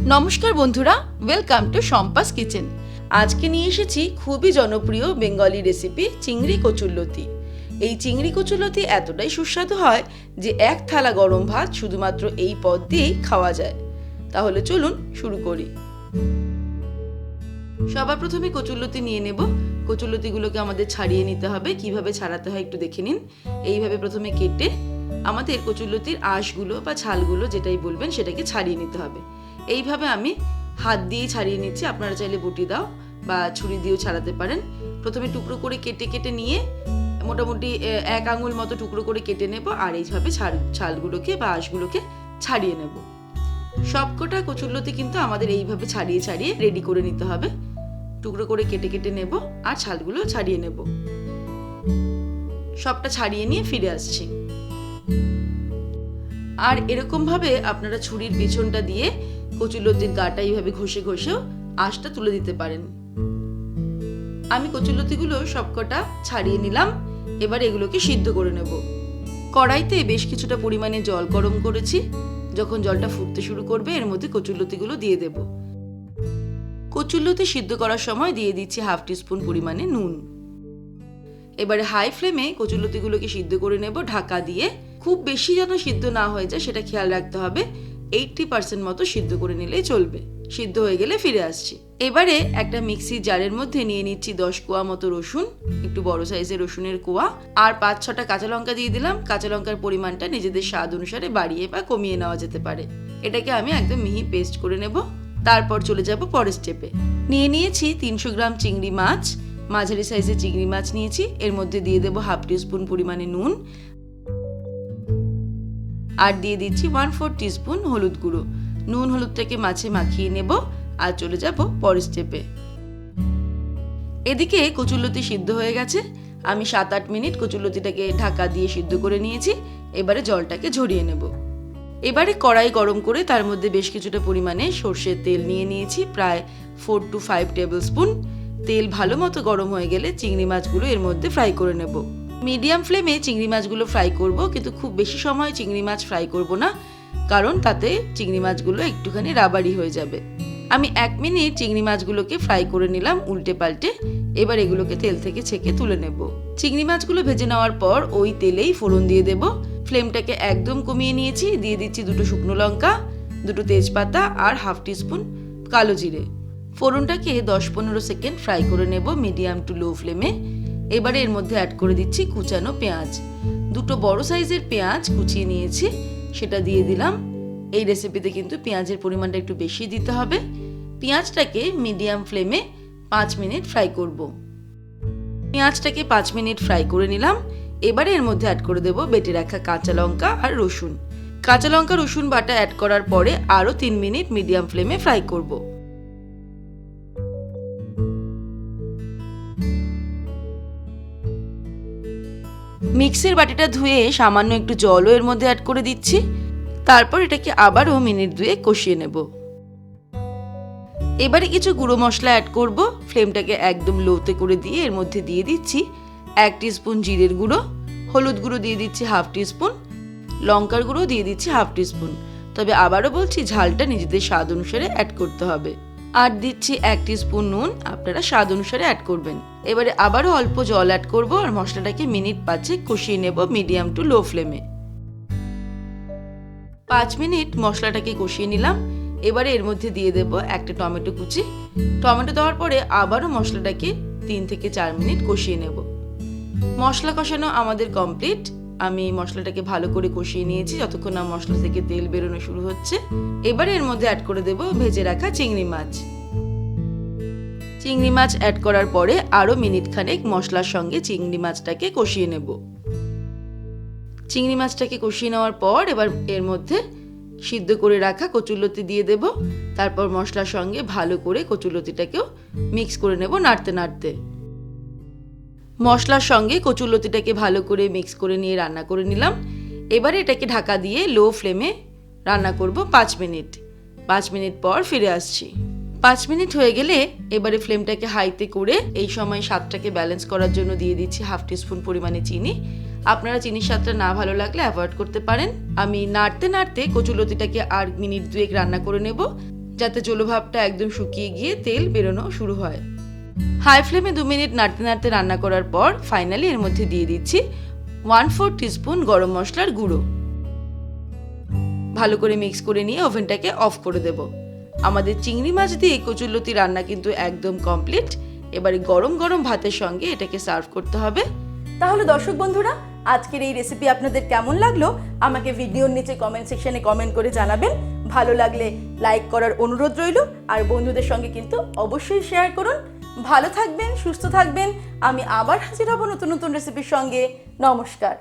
নমস্কার বন্ধুরা, welcome to Shampa's kitchen. আজকে নিয়ে এসেছি খুবই জনপ্রিয় বেঙ্গলি রেসিপি চিংড়ি কচুরলতি। এই চিংড়ি কচুরলতি এতটাই সুস্বাদু হয় যে এক থালা গরম ভাত শুধুমাত্র এই পদ দিয়েই খাওয়া যায়। তাহলে চলুন শুরু করি। সবার প্রথমে কচুরলতি নিয়ে নেব। কচুরলতিগুলোকে আমাদের ছাড়িয়ে নিতে হবে। কিভাবে ছাড়াতে হয় একটু দেখে নিন। এইভাবে প্রথমে কেটে আমাদের কচুরলতির আঁশগুলো বা ছালগুলো যেটাই বলবেন সেটাকে ছাড়িয়ে নিতে হবে। এইভাবে আমি হাত দিয়েই ছাড়িয়ে নিচ্ছি, আপনারা চাইলে বটি দাও বা ছুরি দিয়েও ছাড়াতে পারেন। প্রথমে টুকরো করে কেটে কেটে নিয়ে মোটামুটি 1 আঙুল মতো টুকরো করে কেটে নেব, আর এইভাবে ছালগুলোকে বা আঁশগুলোকে ছাড়িয়ে নেব। সবকটা কচুরলতি কিন্তু আমাদের এইভাবে ছাড়িয়ে ছাড়িয়ে রেডি করে নিতে হবে। টুকরো করে কেটে কেটে নেব আর ছালগুলো ছাড়িয়ে নেব। সবটা ছাড়িয়ে নিয়ে ফিরে আসছি। আর এরকম ভাবে আপনারা ছুরির পেছনটা দিয়ে কচুরলতির গাটা এইভাবে ঘষে ঘষেও আঁশটা তুলে দিতে পারেন। আমি কচুরলতিগুলো সবকটা ছাড়িয়ে নিলাম। এবার এগুলোকে সিদ্ধ করে নেব। কড়াইতে বেশ কিছুটা পরিমাণে জল গরম করেছি। যখন জলটা ফুটতে শুরু করবে এর মধ্যে কচুরলতিগুলো দিয়ে দেব। কচুরলতি সিদ্ধ করার সময় দিয়ে দিচ্ছি 1/2 টিস্পুন পরিমাণে নুন। এবারে হাই ফ্লেমে কচুরলতিগুলোকে সিদ্ধ করে নেব ঢাকা দিয়ে। খুব বেশি যেন সিদ্ধ না হয়ে যায় সেটা খেয়াল রাখতে হবে। 80% মতো সিদ্ধ করে নিলেই চলবে। সিদ্ধ হয়ে গেলে ফিরে আসছি। এবারে একটা মিক্সির জারের মধ্যে নিয়ে নিচ্ছি 10 কোয়া মতো রসুন, একটু বড় সাইজের রসুনের কোয়া, আর 5-6টা কাঁচা লঙ্কা দিয়ে দিলাম। কাঁচা লঙ্কার পরিমাণটা নিজেদের স্বাদ অনুসারে বাড়িয়ে বা কমিয়ে নেওয়া যেতে পারে। এটাকে আমি একদম মিহি পেস্ট করে নেব। তারপর চলে যাব পরের স্টেপে। নিয়েছি 300 গ্রাম চিংড়ি মাছ, মাঝারি সাইজের চিংড়ি মাছ নিয়েছি। এর মধ্যে দিয়ে দেবো 1/2 টিস্পুন পরিমাণে নুন, আর দিয়ে দিচ্ছি 1/4 টিস্পুন হলুদ গুঁড়ো। নুন হলুদটাকে মাছে মাখিয়ে নেব আর চলে যাব পরের স্টেপে। এদিকে কচুরলতি সিদ্ধ হয়ে গেছে। আমি 7-8 মিনিট কচুরলতিটাকে ঢাকা দিয়ে সিদ্ধ করে নিয়েছি। এবারে জলটাকে ঝরিয়ে নেব। এবারে কড়াই গরম করে তার মধ্যে বেশ কিছুটা পরিমাণে সর্ষের তেল নিয়ে নিয়েছি, প্রায় 4 to 5 টেবিল স্পুন। তেল ভালো মতো গরম হয়ে গেলে চিংড়ি মাছগুলো এর মধ্যে ফ্রাই করে নেব। মিডিয়াম ফ্লেমে চিংড়ি মাছগুলো ফ্রাই করব, কিন্তু খুব বেশি সময় চিংড়ি মাছ ফ্রাই করব না, কারণ তাতে চিংড়ি মাছগুলো একটুখানি রাবারি হয়ে যাবে। আমি 1 মিনিট চিংড়ি মাছগুলোকে ফ্রাই করে নিলাম উল্টে পাল্টে। এবার এগুলোকে তেল থেকে ছেঁকে তুলে নেব। চিংড়ি মাছগুলো ভেজে নেওয়ার পর ওই তেলেই ফোড়ন দিয়ে দেব। ফ্লেমটাকে একদম কমিয়ে নিয়েছি। দিয়ে দিচ্ছি 2টো শুকনো লঙ্কা, 2টো তেজপাতা আর 1/2 টিস্পুন কালো জিরে। ফোড়নটাকে 10-15 সেকেন্ড ফ্রাই করে নেব মিডিয়াম টু লো ফ্লেমে। এবারে এর মধ্যে অ্যাড করে দিচ্ছি কুচানো পেঁয়াজ। 2টো বড় সাইজের পেঁয়াজ কুচিয়ে নিয়েছি, সেটা দিয়ে দিলাম। এই রেসিপিতে কিন্তু পেঁয়াজের পরিমাণটা একটু বেশি দিতে হবে। পেঁয়াজটাকে মিডিয়াম ফ্লেমে 5 মিনিট ফ্রাই করব। পেঁয়াজটাকে 5 মিনিট ফ্রাই করে নিলাম। এবারে এর মধ্যে অ্যাড করে দেব বেটে রাখা কাঁচা লঙ্কা আর রসুন। কাঁচা লঙ্কা রসুন বাটা অ্যাড করার পরে আরও 3 মিনিট মিডিয়াম ফ্লেমে ফ্রাই করব। মিক্সির বাটিটা ধুয়ে সামান্য একটু জলও এর মধ্যে অ্যাড করে দিচ্ছি। তারপর এটাকে আবারও মিনিট 2 কষিয়ে নেব। এবারে কিছু গুঁড়ো মশলা অ্যাড করব। ফ্লেমটাকে একদম লোতে করে দিয়ে এর মধ্যে দিয়ে দিচ্ছি 1 টিস্পুন জিরের গুঁড়ো, হলুদ গুঁড়ো দিয়ে দিচ্ছি 1/2 টিস্পুন, লঙ্কার গুঁড়ো দিয়ে দিচ্ছি 1/2 টিস্পুন। তবে আবারও বলছি, ঝালটা নিজেদের স্বাদ অনুসারে অ্যাড করতে হবে। আর দিচ্ছি 1 টিস্পুন নুন, আপনারা স্বাদ অনুসারে অ্যাড করবেন। এবারে আবারও অল্প জল অ্যাড করব আর মশলাটাকে মিনিট 5 কষিয়ে নেব মিডিয়াম টু লো ফ্লেমে। 5 মিনিট মশলাটাকে কষিয়ে নিলাম। এবারে এর মধ্যে দিয়ে দেব একটা টমেটো কুচি। টমেটো দেওয়ার পরে আবারও মশলাটাকে 3 থেকে 4 মিনিট কষিয়ে নেব। মশলা কষানো আমাদের কমপ্লিট। আমি মশলাটাকে ভালো করে কষিয়ে নিয়েছি যতক্ষণ না মশলা থেকে তেল বেরোনো শুরু হচ্ছে। এবারে এর মধ্যে অ্যাড করে দেব ভেজে রাখা চিংড়ি মাছ। চিংড়ি মাছ অ্যাড করার পরে আরও মিনিট খানেক মশলার সঙ্গে চিংড়ি মাছটাকে কষিয়ে নেব। চিংড়ি মাছটাকে কষিয়ে নেওয়ার পর এবার এর মধ্যে সিদ্ধ করে রাখা কচুরলতি দিয়ে দেব। তারপর মশলার সঙ্গে ভালো করে কচুরলতিটাকেও মিক্স করে নেব নাড়তে নাড়তে। মশলার সঙ্গে কচুরলতিটাকে ভালো করে মিক্স করে নিয়ে রান্না করে নিলাম। এবারে এটাকে ঢাকা দিয়ে লো ফ্লেমে রান্না করব 5 মিনিট। 5 মিনিট পর ফিরে আসছি। 5 মিনিট হয়ে গেলে এবারে ফ্লেমটাকে হাইতে করে এই সময় স্বাদটাকে ব্যালেন্স করার জন্য দিয়ে দিচ্ছি 1/2 টিস্পুন পরিমাণে চিনি। আপনারা চিনির স্বাদটা না ভালো লাগলে অ্যাভয়েড করতে পারেন। আমি নাড়তে নাড়তে কচুরলতিটাকে আর মিনিট 2 রান্না করে নেব। যাতে জলভাবটা একদম শুকিয়ে গিয়ে তেল বেরোনো শুরু হয়। হাই ফ্লেমে 2 মিনিট নাড়তে নাড়তে রান্না করার পর ফাইনালি এর মধ্যে দিয়ে দিচ্ছি 1/4 টিস্পুন গরম মশলার গুঁড়ো। ভালো করে মিক্স করে নিয়ে ওভেনটাকে অফ করে দেব। আমাদের চিংড়ি মাছ দিয়ে কচুরলতি রান্না কিন্তু একদম কমপ্লিট। এবারে গরম গরম ভাতের সঙ্গে এটাকে সার্ভ করতে হবে। তাহলে দর্শক বন্ধুরা, আজকের এই রেসিপি আপনাদের কেমন লাগলো আমাকে ভিডিওর নিচে কমেন্ট সেকশনে কমেন্ট করে জানাবেন। ভালো লাগলে লাইক করার অনুরোধ রইল, আর বন্ধুদের সঙ্গে কিন্তু অবশ্যই শেয়ার করুন। ভালো থাকবেন, সুস্থ থাকবেন। আমি আবার হাজির হব নতুন নতুন রেসিপির সঙ্গে। নমস্কার।